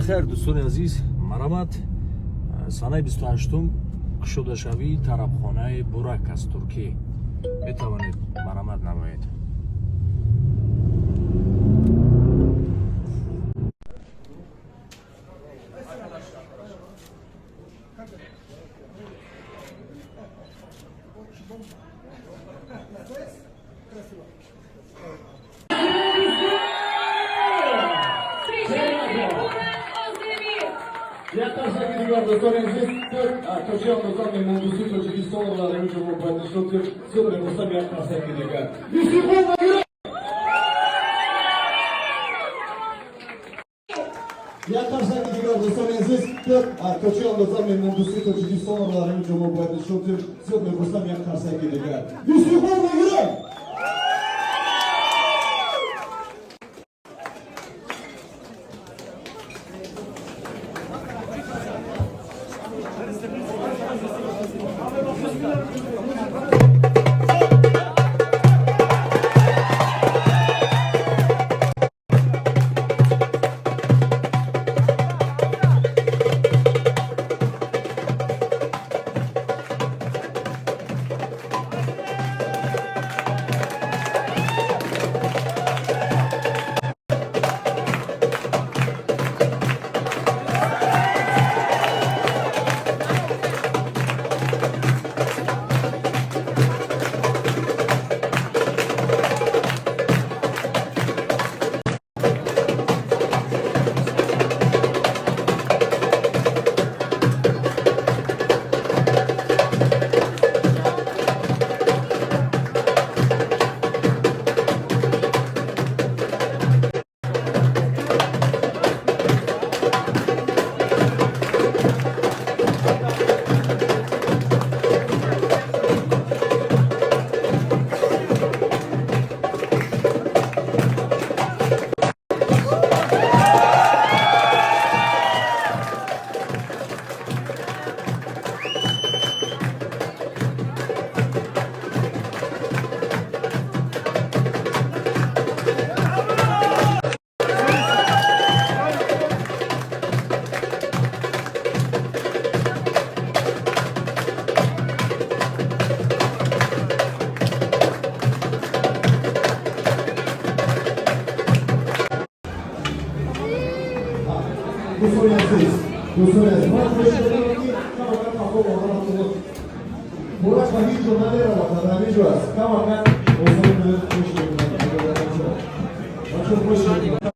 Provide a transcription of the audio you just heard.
бахайр дӯстони азиз, марамад санаи 28-ум шудашавии тарабхонаи Бурак аз Туркия. Метавонед марамад намоед. Дигар достони азиз, Тоҷикистон достони муҳандиси Тоҷикистон ва Ғармӣ ҷумҳур баъдишоти суд мемустам як тарсаки дигар. Як тарсаки дигар достони азиз, Тоҷикистон достони муҳандиси Тоҷикистон ва Ғармӣ ҷумҳур баъдишоти суд мемустам як тарсаки дигар. Мисихон мегирем. Burak hiç onlara bakar, ne diyoruz? Tamam ben o zaman böyle bir şey yapıyorum.